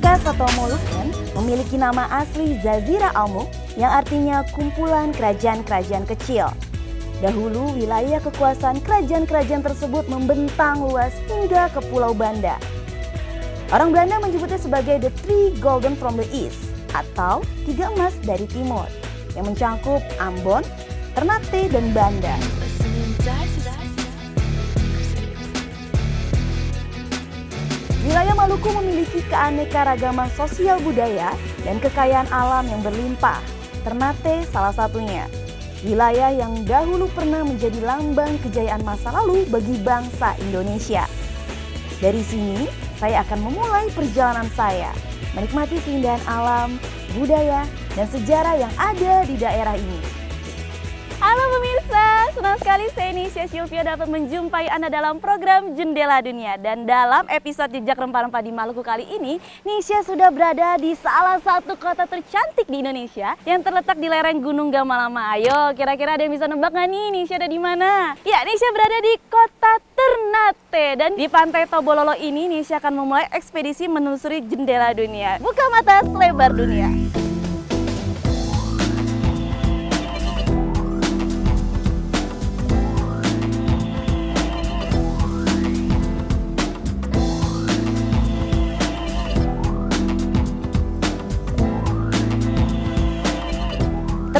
Molucas atau Moluccan memiliki nama asli Jazirah Al-Mulk yang artinya kumpulan kerajaan-kerajaan kecil. Dahulu wilayah kekuasaan kerajaan-kerajaan tersebut membentang luas hingga ke Pulau Banda. Orang Belanda menyebutnya sebagai the three golden from the east atau tiga emas dari timur yang mencangkup Ambon, Ternate, dan Banda. Wilayah Maluku memiliki keanekaragaman sosial budaya dan kekayaan alam yang berlimpah. Ternate salah satunya. Wilayah yang dahulu pernah menjadi lambang kejayaan masa lalu bagi bangsa Indonesia. Dari sini, saya akan memulai perjalanan saya menikmati keindahan alam, budaya, dan sejarah yang ada di daerah ini. Halo pemirsa, senang sekali saya Nisha Sylvia dapat menjumpai Anda dalam program Jendela Dunia. Dan dalam episode Jejak Rempah-Rempah di Maluku kali ini, Nisha sudah berada di salah satu kota tercantik di Indonesia yang terletak di lereng Gunung Gamalama. Ayo, kira-kira ada yang bisa nebak nggak nih Nisha ada di mana? Ya, Nisha berada di kota Ternate. Dan di Pantai Tobololo ini, Nisha akan memulai ekspedisi menelusuri Jendela Dunia. Buka mata selebar dunia.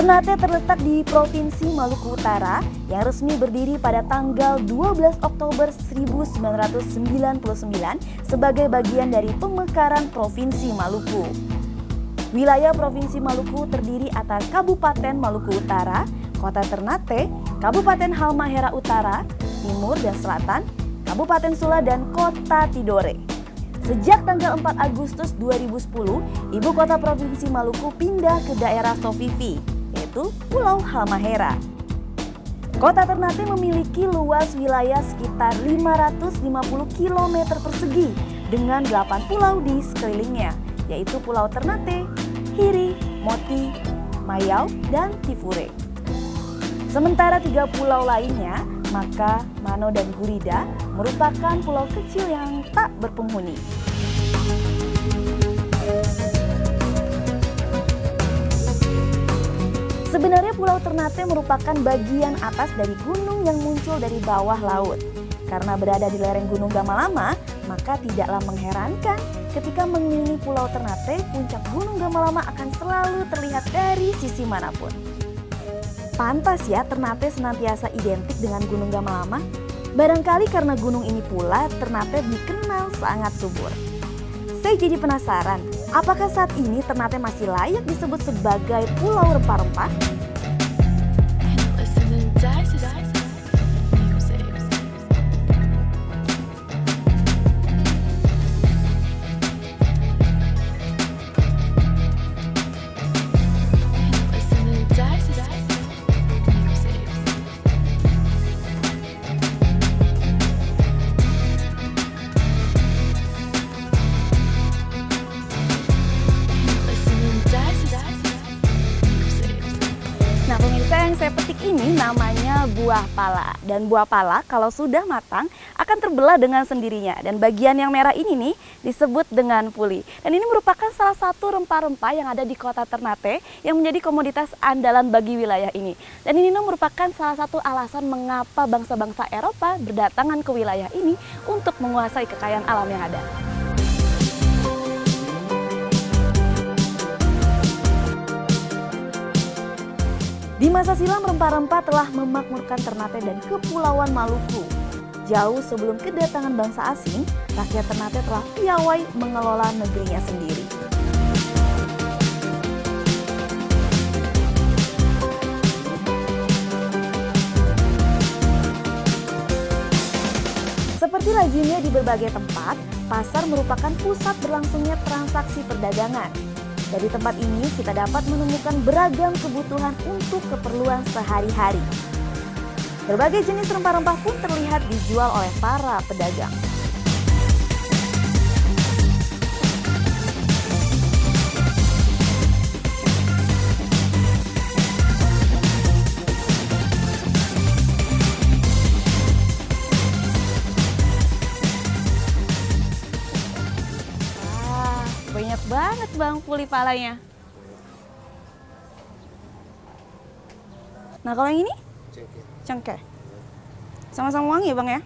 Ternate terletak di Provinsi Maluku Utara yang resmi berdiri pada tanggal 12 Oktober 1999 sebagai bagian dari pemekaran Provinsi Maluku. Wilayah Provinsi Maluku terdiri atas Kabupaten Maluku Utara, Kota Ternate, Kabupaten Halmahera Utara, Timur dan Selatan, Kabupaten Sula, dan Kota Tidore. Sejak tanggal 4 Agustus 2010, Ibu Kota Provinsi Maluku pindah ke daerah Sofifi, yaitu Pulau Halmahera. Kota Ternate memiliki luas wilayah sekitar 550 km persegi dengan 8 pulau di sekelilingnya, yaitu Pulau Ternate, Hiri, Moti, Mayau, dan Tifure. Sementara 3 pulau lainnya, Maka, Mano, dan Gurida, merupakan pulau kecil yang tak berpenghuni. Sebenarnya Pulau Ternate merupakan bagian atas dari gunung yang muncul dari bawah laut. Karena berada di lereng Gunung Gamalama, maka tidaklah mengherankan ketika mengelilingi Pulau Ternate, puncak Gunung Gamalama akan selalu terlihat dari sisi manapun. Pantas ya Ternate senantiasa identik dengan Gunung Gamalama. Barangkali karena gunung ini pula Ternate dikenal sangat subur. Saya jadi penasaran, apakah saat ini Ternate masih layak disebut sebagai Pulau Rempah-Rempah? Saya petik ini namanya buah pala, dan buah pala kalau sudah matang akan terbelah dengan sendirinya, dan bagian yang merah ini nih disebut dengan puli. Dan ini merupakan salah satu rempah-rempah yang ada di kota Ternate yang menjadi komoditas andalan bagi wilayah ini. Dan ini merupakan salah satu alasan mengapa bangsa-bangsa Eropa berdatangan ke wilayah ini untuk menguasai kekayaan alam yang ada. Di masa silam rempah-rempah telah memakmurkan Ternate dan Kepulauan Maluku. Jauh sebelum kedatangan bangsa asing, rakyat Ternate telah piawai mengelola negerinya sendiri. Seperti lazimnya di berbagai tempat, pasar merupakan pusat berlangsungnya transaksi perdagangan. Dari tempat ini kita dapat menemukan beragam kebutuhan untuk keperluan sehari-hari. Berbagai jenis rempah-rempah pun terlihat dijual oleh para pedagang. tuang puli palanya. Nah kalau yang ini? Cengkeh. Sama-sama wangi ya Bang ya?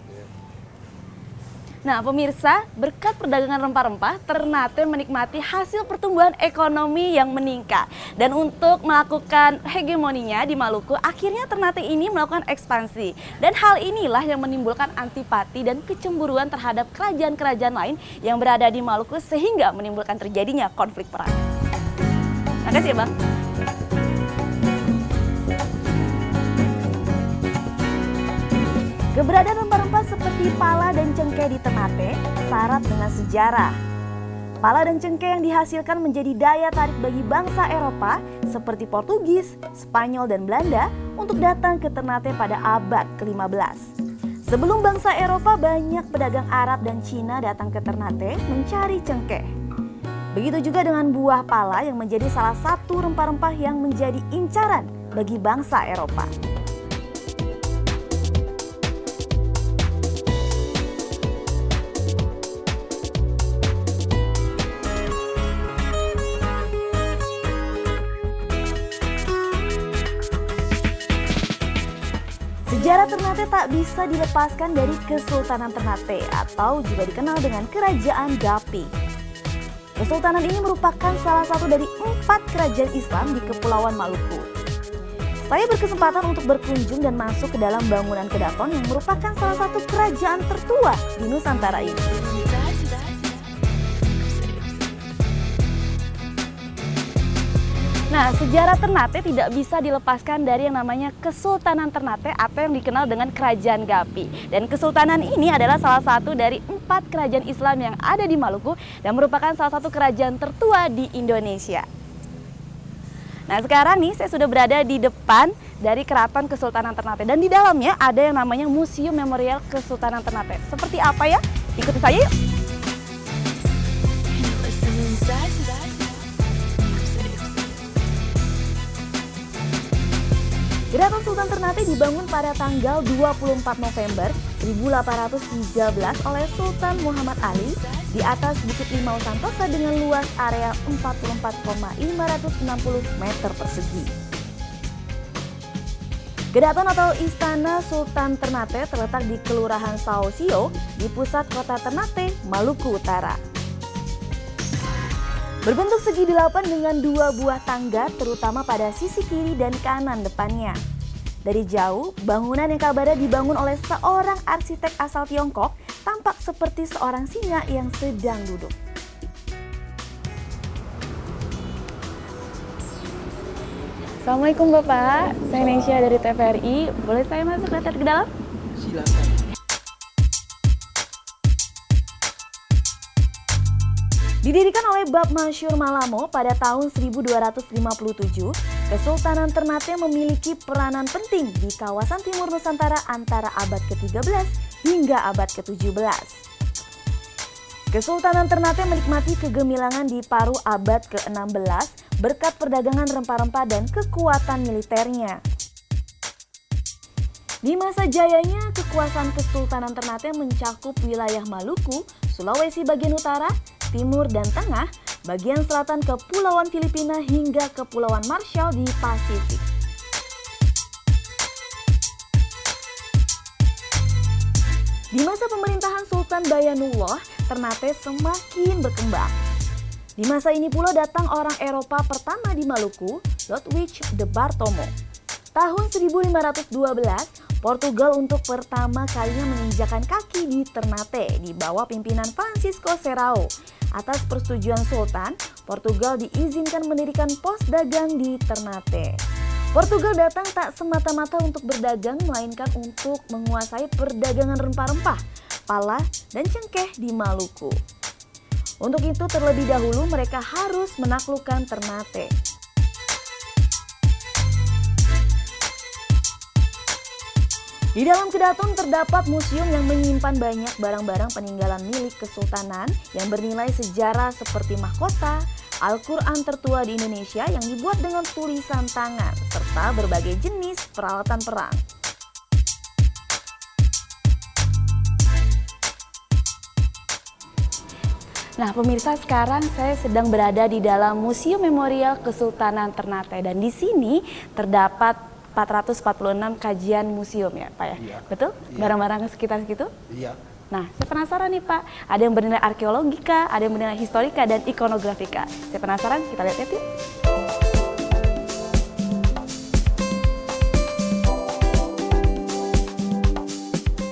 Nah pemirsa, berkat perdagangan rempah-rempah, Ternate menikmati hasil pertumbuhan ekonomi yang meningkat. Dan untuk melakukan hegemoninya di Maluku, akhirnya Ternate ini melakukan ekspansi. Dan hal inilah yang menimbulkan antipati dan kecemburuan terhadap kerajaan-kerajaan lain yang berada di Maluku sehingga menimbulkan terjadinya konflik perang. Makasih ya Bang. Keberadaan rempah-rempah seperti pala dan cengkeh di Ternate syarat dengan sejarah. Pala dan cengkeh yang dihasilkan menjadi daya tarik bagi bangsa Eropa seperti Portugis, Spanyol, dan Belanda untuk datang ke Ternate pada abad ke-15. Sebelum bangsa Eropa, banyak pedagang Arab dan Cina datang ke Ternate mencari cengkeh. Begitu juga dengan buah pala yang menjadi salah satu rempah-rempah yang menjadi incaran bagi bangsa Eropa. Sejarah Ternate tak bisa dilepaskan dari Kesultanan Ternate atau juga dikenal dengan Kerajaan Gapi. Kesultanan ini merupakan salah satu dari 4 kerajaan Islam di Kepulauan Maluku. Saya berkesempatan untuk berkunjung dan masuk ke dalam bangunan Kedaton yang merupakan salah satu kerajaan tertua di Nusantara ini. Nah, sejarah Ternate tidak bisa dilepaskan dari yang namanya Kesultanan Ternate atau yang dikenal dengan Kerajaan Gapi. Dan Kesultanan ini adalah salah satu dari 4 kerajaan Islam yang ada di Maluku dan merupakan salah satu kerajaan tertua di Indonesia. Nah, sekarang nih saya sudah berada di depan dari Keraton Kesultanan Ternate dan di dalamnya ada yang namanya Museum Memorial Kesultanan Ternate. Seperti apa ya? Ikuti saya yuk! Keraton Sultan Ternate dibangun pada tanggal 24 November 1813 oleh Sultan Muhammad Ali di atas Bukit Limau Santosa dengan luas area 44,560 meter persegi. Keraton atau Istana Sultan Ternate terletak di Kelurahan Saosio di pusat kota Ternate, Maluku Utara. Berbentuk segi 8 dengan 2 buah tangga terutama pada sisi kiri dan kanan depannya. Dari jauh, bangunan yang kabarnya dibangun oleh seorang arsitek asal Tiongkok tampak seperti seorang singa yang sedang duduk. Assalamualaikum Bapak, saya Nesya dari TVRI. Boleh saya masuk lihat ke dalam? Silakan. Didirikan oleh Bab Masyur Malamo pada tahun 1257, Kesultanan Ternate memiliki peranan penting di kawasan timur Nusantara antara abad ke-13 hingga abad ke-17. Kesultanan Ternate menikmati kegemilangan di paruh abad ke-16 berkat perdagangan rempah-rempah dan kekuatan militernya. Di masa jayanya, kekuasaan Kesultanan Ternate mencakup wilayah Maluku, Sulawesi bagian utara, timur dan tengah, bagian selatan Kepulauan Filipina hingga Kepulauan Marshall di Pasifik. Di masa pemerintahan Sultan Bayanullah, Ternate semakin berkembang. Di masa ini pula datang orang Eropa pertama di Maluku, Ludwig de Bartolomeo. Tahun 1512, Portugal untuk pertama kalinya menginjakan kaki di Ternate di bawah pimpinan Francisco Serrao. Atas persetujuan Sultan, Portugal diizinkan mendirikan pos dagang di Ternate. Portugal datang tak semata-mata untuk berdagang, melainkan untuk menguasai perdagangan rempah-rempah, pala, dan cengkeh di Maluku. Untuk itu terlebih dahulu mereka harus menaklukkan Ternate. Di dalam Kedaton terdapat museum yang menyimpan banyak barang-barang peninggalan milik Kesultanan yang bernilai sejarah seperti mahkota, Al-Quran tertua di Indonesia yang dibuat dengan tulisan tangan, serta berbagai jenis peralatan perang. Nah pemirsa, sekarang saya sedang berada di dalam Museum Memorial Kesultanan Ternate dan di sini terdapat 446 kajian museum ya Pak ya? Iya. Betul? Iya. Barang-barang sekitar segitu? Iya. Nah saya penasaran nih Pak, ada yang bernilai arkeologika, ada yang bernilai historika dan ikonografika. Saya penasaran, kita lihat yuk.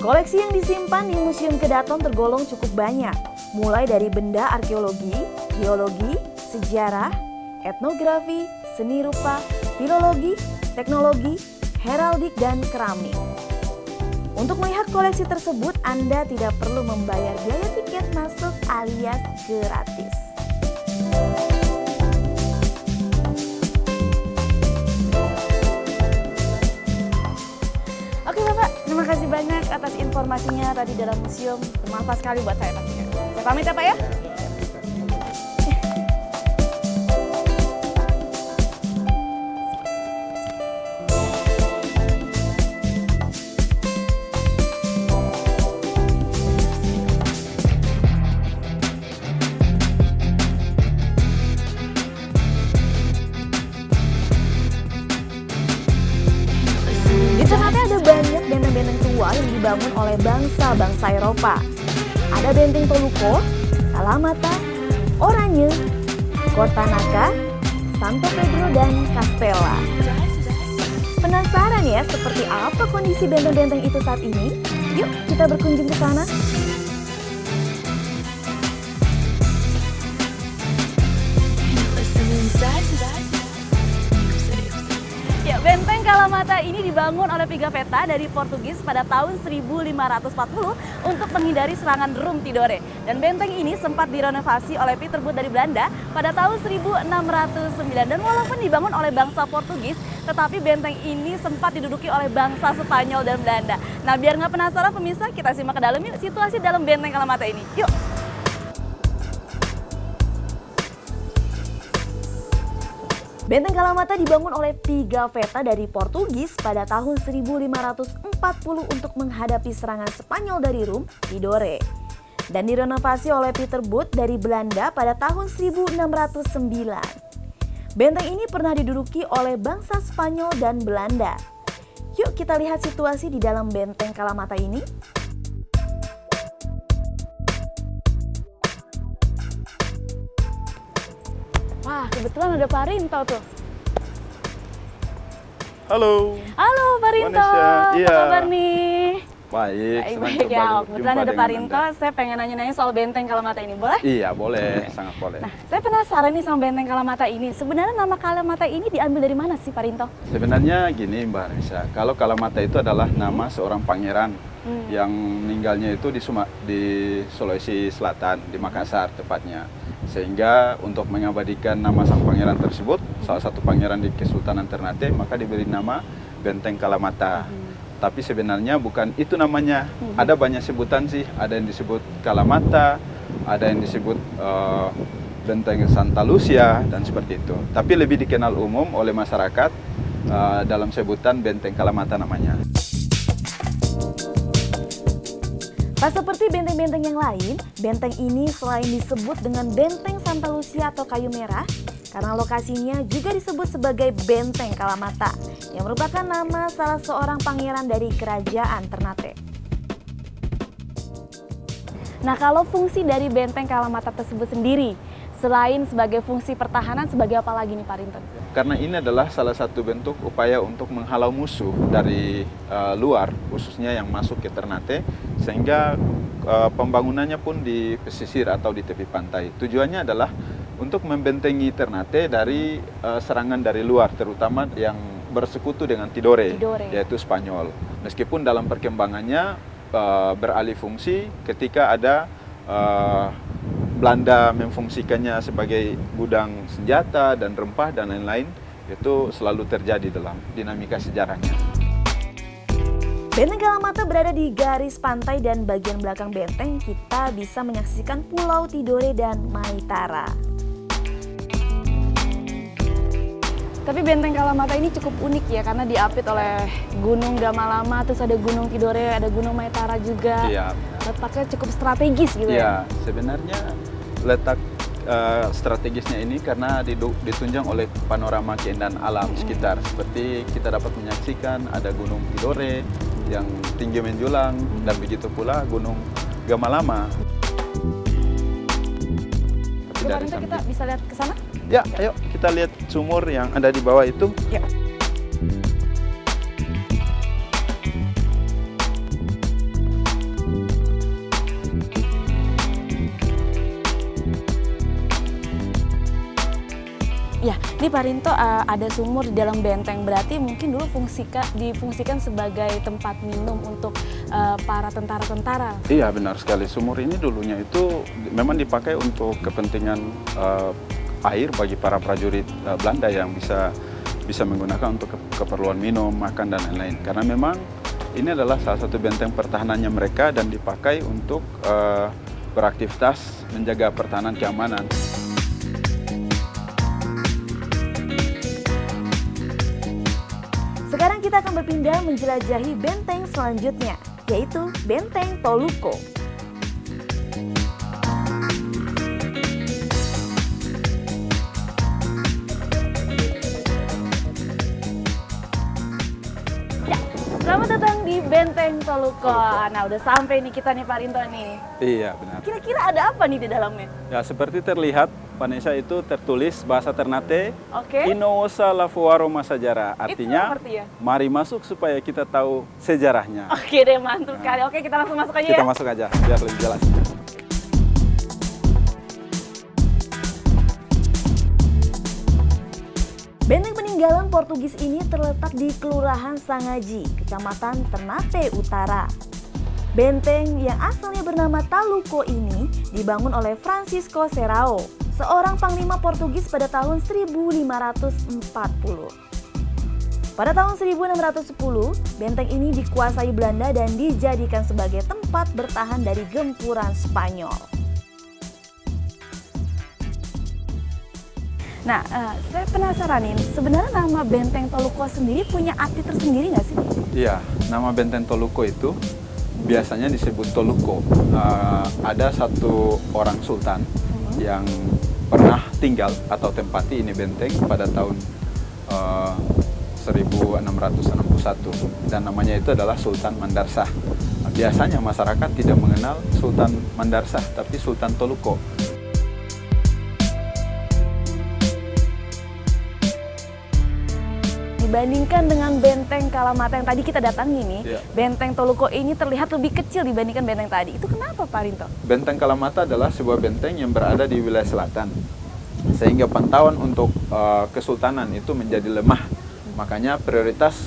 Koleksi yang disimpan di Museum Kedaton tergolong cukup banyak, mulai dari benda arkeologi, geologi, sejarah, etnografi, seni rupa, filologi, teknologi, heraldik, dan keramik. Untuk melihat koleksi tersebut, Anda tidak perlu membayar biaya tiket masuk alias gratis. Oke Bapak, terima kasih banyak atas informasinya tadi dalam museum. Bermanfaat sekali buat saya pastinya. Saya pamit ya Pak ya. Di Ternate ada banyak benteng-benteng tua yang dibangun oleh bangsa-bangsa Eropa. Ada benteng Toluco, Kalamata, Oranye, Kortanaka, Santo Pedro, dan Castella. Penasaran ya seperti apa kondisi benteng-benteng itu saat ini? Yuk kita berkunjung ke sana. Ya, benteng Kalamata ini dibangun oleh Pigafetta dari Portugis pada tahun 1540 untuk menghindari serangan Rum Tidore. Dan benteng ini sempat direnovasi oleh Pieter Both dari Belanda pada tahun 1609. Dan walaupun dibangun oleh bangsa Portugis, tetapi benteng ini sempat diduduki oleh bangsa Spanyol dan Belanda. Nah, biar nggak penasaran pemirsa, kita simak ke dalam yuk situasi dalam benteng Kalamata ini. Yuk! Benteng Kalamata dibangun oleh Pigafetta dari Portugis pada tahun 1540 untuk menghadapi serangan Spanyol dari Rum Tidore. Dan direnovasi oleh Pieter Both dari Belanda pada tahun 1609. Benteng ini pernah diduduki oleh bangsa Spanyol dan Belanda. Yuk kita lihat situasi di dalam benteng Kalamata ini. Wah, kebetulan ada Pak Rinto tuh. Halo. Halo Pak Rinto, iya. apa kabar nih? Baik ya. Kebetulan ada Pak Rinto, saya pengen nanya-nanya soal benteng Kalamata ini, boleh? Iya, boleh, sangat boleh. Nah, saya penasaran nih sama benteng Kalamata ini. Sebenarnya nama Kalamata ini diambil dari mana sih Pak Rinto? Sebenarnya gini Mbak Anissa, kalau Kalamata itu adalah nama seorang pangeran yang meninggalnya itu di Sulawesi Selatan, di Makassar tepatnya. Sehingga untuk mengabadikan nama sang pangeran tersebut, salah satu pangeran di Kesultanan Ternate, maka diberi nama Benteng Kalamata. Tapi sebenarnya bukan itu namanya. Ada banyak sebutan sih, ada yang disebut Kalamata, ada yang disebut Benteng Santa Lucia, dan seperti itu. Tapi lebih dikenal umum oleh masyarakat dalam sebutan Benteng Kalamata namanya. Tak seperti benteng-benteng yang lain, benteng ini selain disebut dengan Benteng Santa Lucia atau kayu merah, karena lokasinya juga disebut sebagai Benteng Kalamata, yang merupakan nama salah seorang pangeran dari Kerajaan Ternate. Nah, kalau fungsi dari Benteng Kalamata tersebut sendiri, selain sebagai fungsi pertahanan, sebagai apa lagi nih Pak Rinto? Karena ini adalah salah satu bentuk upaya untuk menghalau musuh dari luar, khususnya yang masuk ke Ternate, sehingga pembangunannya pun di pesisir atau di tepi pantai. Tujuannya adalah untuk membentengi Ternate dari serangan dari luar, terutama yang bersekutu dengan Tidore. Yaitu Spanyol. Meskipun dalam perkembangannya beralih fungsi ketika ada Belanda memfungsikannya sebagai gudang senjata dan rempah dan lain-lain, itu selalu terjadi dalam dinamika sejarahnya. Benteng Kalamata berada di garis pantai dan bagian belakang benteng kita bisa menyaksikan Pulau Tidore dan Maitara. Tapi benteng Kalamata ini cukup unik ya karena diapit oleh Gunung Gamalama, terus ada Gunung Tidore, ada Gunung Maitara juga. Iya. Letaknya cukup strategis gitu ya. Sebenarnya letak strategisnya ini karena ditunjang oleh panorama keindahan alam sekitar. Seperti kita dapat menyaksikan ada Gunung Tidore yang tinggi menjulang dan begitu pula Gunung Gamalama. Coba nanti kita bisa lihat ke sana? Ya, ayo kita lihat sumur yang ada di bawah itu. Ya. Ya, ini Pak Rinto ada sumur di dalam benteng, berarti mungkin dulu difungsikan sebagai tempat minum untuk para tentara-tentara. Iya, benar sekali. Sumur ini dulunya itu memang dipakai untuk kepentingan air bagi para prajurit Belanda yang bisa menggunakan untuk keperluan minum, makan, dan lain-lain. Karena memang ini adalah salah satu benteng pertahanannya mereka dan dipakai untuk beraktivitas menjaga pertahanan keamanan. Sekarang kita akan berpindah menjelajahi benteng selanjutnya, yaitu Benteng Toluco. Ya, selamat datang di Benteng Toluco. Nah, udah sampai nih kita nih Pak Rinto nih. Iya, benar. Kira-kira ada apa nih di dalamnya? Ya, seperti terlihat, Vanessa, itu tertulis bahasa Ternate, Oke. Inosa Lafuaro Masajara. Artinya, Itu artinya? mari masuk supaya kita tahu sejarahnya. Oke deh, mantul sekali. Oke, kita langsung masuk aja Kita ya. masuk aja, biar lebih jelas. Benteng peninggalan Portugis ini terletak di Kelurahan Sangaji, Kecamatan Ternate Utara. Benteng yang asalnya bernama Taluco ini dibangun oleh Francisco Serrao, seorang panglima Portugis pada tahun 1540. Pada tahun 1610, benteng ini dikuasai Belanda dan dijadikan sebagai tempat bertahan dari gempuran Spanyol. Nah, saya penasaran nih, sebenarnya nama Benteng Toluco sendiri punya arti tersendiri nggak sih? Iya, nama Benteng Toluco itu biasanya disebut Toluco. Ada satu orang sultan yang pernah tinggal atau tempati ini benteng pada tahun 1661 dan namanya itu adalah Sultan Mandarsah. Biasanya masyarakat tidak mengenal Sultan Mandarsah tapi Sultan Toluco. Dibandingkan dengan Benteng Kalamata yang tadi kita datangi nih, Iya. Benteng Toluco ini terlihat lebih kecil dibandingkan benteng tadi. Itu kenapa Pak Rinto? Benteng Kalamata adalah sebuah benteng yang berada di wilayah selatan, sehingga pantauan untuk kesultanan itu menjadi lemah. Makanya prioritas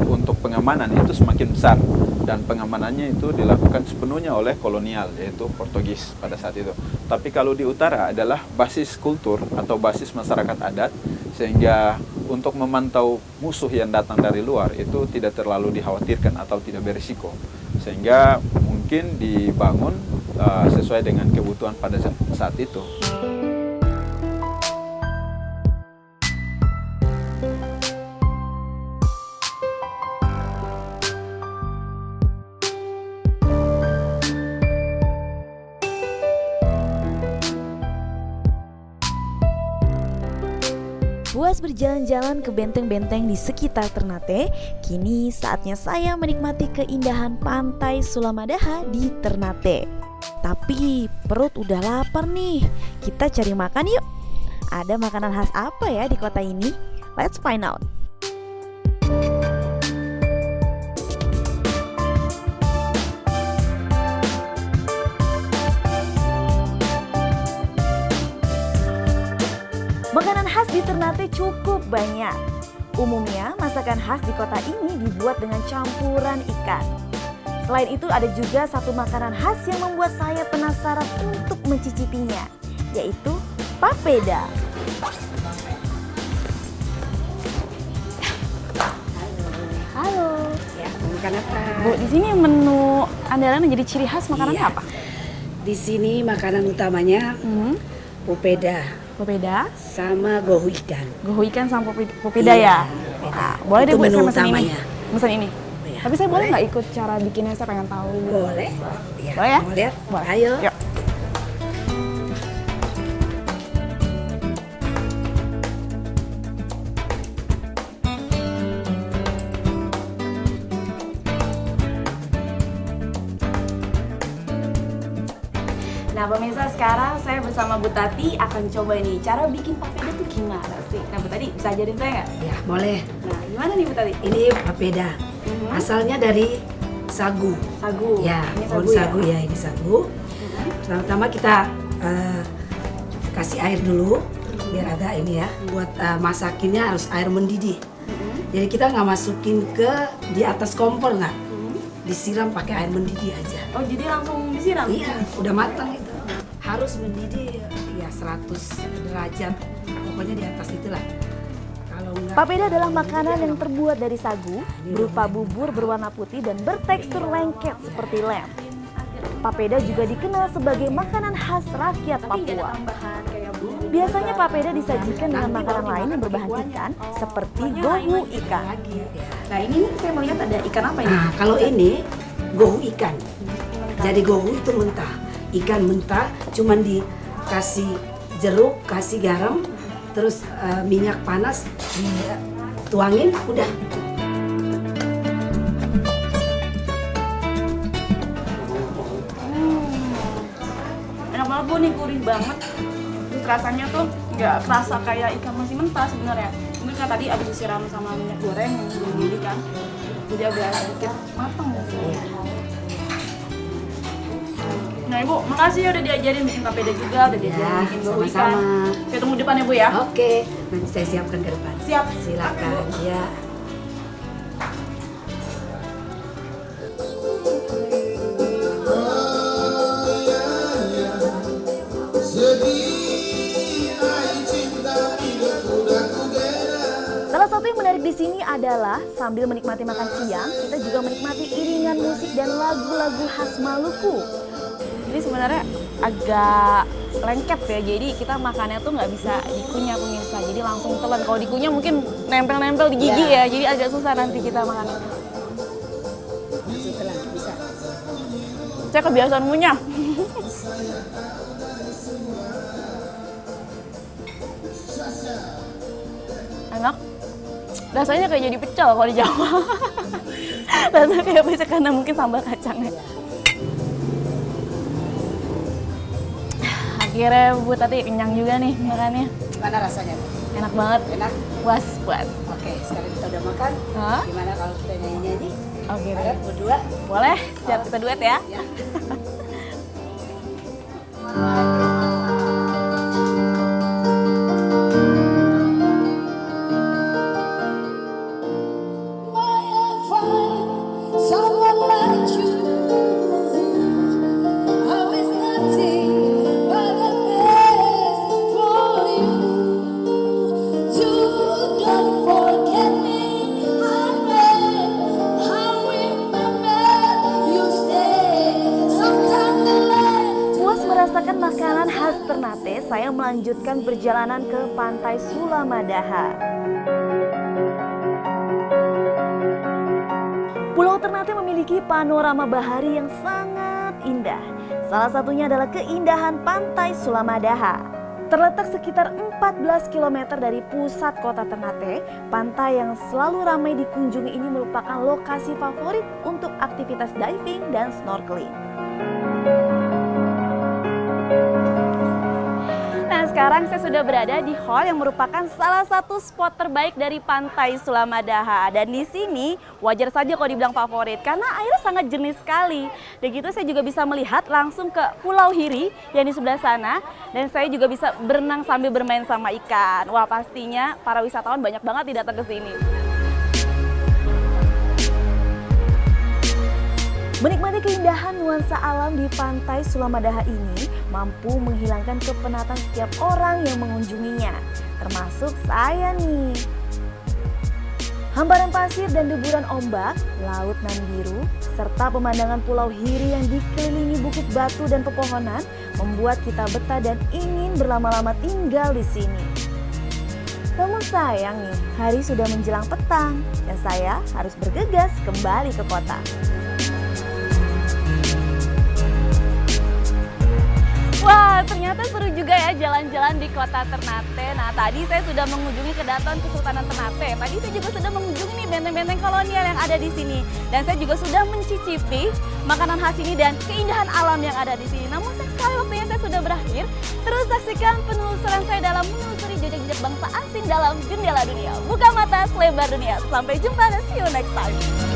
untuk pengamanan itu semakin besar dan pengamanannya itu dilakukan sepenuhnya oleh kolonial, yaitu Portugis pada saat itu. Tapi kalau di utara adalah basis kultur atau basis masyarakat adat, sehingga untuk memantau musuh yang datang dari luar itu tidak terlalu dikhawatirkan atau tidak berisiko, sehingga mungkin dibangun sesuai dengan kebutuhan pada saat itu. Puas berjalan-jalan ke benteng-benteng di sekitar Ternate, kini saatnya saya menikmati keindahan pantai Sulamadaha di Ternate. Tapi perut udah lapar nih, kita cari makan yuk. Ada makanan khas apa ya di kota ini? Let's find out. Makanan khas di Ternate cukup banyak. Umumnya, masakan khas di kota ini dibuat dengan campuran ikan. Selain itu, ada juga satu makanan khas yang membuat saya penasaran untuk mencicipinya, yaitu papeda. Halo. Ya, mau makan apa? Bu, di sini menu andalan yang jadi ciri khas makanannya Iya. apa? Di sini makanan utamanya popeda Papeda, sama gohu ikan. gohu ikan sama papeda Iya, ya. papeda. Ah, boleh deh Itu Bu, menu saya mesen ini. utamanya. Mesen ini. Iya, Tapi saya boleh boleh. nggak ikut cara bikinnya? Saya pengen tahu. Boleh? Ya, Boleh ya? mau lihat? Boleh. Ayo. Yuk. Nah pemirsa, sekarang saya bersama Bu Tati akan coba nih cara bikin papeda tuh gimana sih? Nah Bu Tati bisa ajarin saya nggak? Ya, boleh. Nah gimana nih Bu Tati? Ini papeda. Asalnya dari sagu. Sagu. Ya, Ini pohon sagu ya, ini sagu. Pertama-tama kita kasih air dulu biar ada ini ya. Buat masakinnya harus air mendidih. Jadi kita nggak masukin ke di atas kompor nggak. Disiram pakai air mendidih aja. Oh jadi langsung disiram? Iya, udah matang itu. Harus mendidih ya 100 derajat. Pokoknya di atas itulah. Kalau enggak, Papeda adalah makanan yang terbuat dari sagu, berupa bubur berwarna putih dan bertekstur lengket seperti lem. Papeda juga dikenal sebagai makanan khas rakyat Papua. Biasanya papeda disajikan dengan makanan lain yang berbahan ikan, seperti gohu ikan. lagi ya. Nah ini saya melihat ada ikan apa ini? Nah, kalau ini gohu ikan. Jadi gohu itu mentah. Ikan mentah cuman dikasih jeruk, kasih garam, terus minyak panas dituangin, udah. Enak banget Bu, nih gurih banget. Terus rasanya tuh nggak kerasa kayak ikan masih mentah sebenarnya. Mungkin kan tadi abis disiram sama minyak goreng yang belum mendidih kan. Jadi agak sedikit matang gitu. Nah Ibu, makasih ya udah diajarin bikin papeda juga, udah diajarin bikin gohu ikan. sama-sama. Saya tunggu depan ya Bu ya. Oke, nanti saya siapkan ke depan. Siap. Silakan. Oke, Bu. Ya. Salah satu yang menarik di sini adalah sambil menikmati makan siang, kita juga menikmati iringan musik dan lagu-lagu khas Maluku. Jadi sebenarnya agak lengket ya, jadi kita makannya tuh nggak bisa dikunyah pemirsa, jadi langsung telan. Kalau dikunyah mungkin nempel-nempel di gigi ya, jadi agak susah nanti kita makannya. Setelah bisa. Saya kebiasaan ngunyah. Enak. Rasanya kayak jadi pecel kalau di Jawa. Rasanya kayak pecel karena mungkin sambal kacangnya. Akhirnya Bu Tati kenyang juga nih makannya. Gimana rasanya? Enak banget. Enak? Puas, puas. Oke, sekarang kita udah makan. Hah? Gimana kalau kita nyanyi-nyanyi? Oke, Ayo, berdua. boleh. Siap kita duet ya. Ya. Puas merasakan makanan khas Ternate, saya melanjutkan perjalanan ke Pantai Sulamadaha. Pulau Ternate memiliki panorama bahari yang sangat indah. Salah satunya adalah keindahan Pantai Sulamadaha. Terletak sekitar 14 km dari pusat kota Ternate, pantai yang selalu ramai dikunjungi ini merupakan lokasi favorit untuk aktivitas diving dan snorkeling. Nah, sekarang saya sudah berada di hall yang merupakan salah satu spot terbaik dari Pantai Sulamadaha. Dan di sini wajar saja kalau dibilang favorit karena airnya sangat jernih sekali. Dan gitu saya juga bisa melihat langsung ke Pulau Hiri yang di sebelah sana. Dan saya juga bisa berenang sambil bermain sama ikan. Wah, pastinya para wisatawan banyak banget yang datang ke sini. Menikmati keindahan nuansa alam di Pantai Sulamadaha ini mampu menghilangkan kepenatan setiap orang yang mengunjunginya, termasuk saya nih. Hamparan pasir dan deburan ombak, laut nan biru, serta pemandangan Pulau Hiri yang dikelilingi bukit batu dan pepohonan membuat kita betah dan ingin berlama-lama tinggal di sini. Namun sayang nih, hari sudah menjelang petang dan saya harus bergegas kembali ke kota. Wah, ternyata seru juga ya jalan-jalan di kota Ternate. Nah, tadi saya sudah mengunjungi Kedaton Kesultanan Ternate. Tadi saya juga sudah mengunjungi nih benteng-benteng kolonial yang ada di sini. Dan saya juga sudah mencicipi makanan khas ini dan keindahan alam yang ada di sini. Namun saya sekali waktunya saya sudah berakhir. Terus saksikan penelusuran saya dalam menelusuri jejak-jejak bangsa asing dalam Jendela Dunia. Buka mata selebar dunia. Sampai jumpa dan see you next time.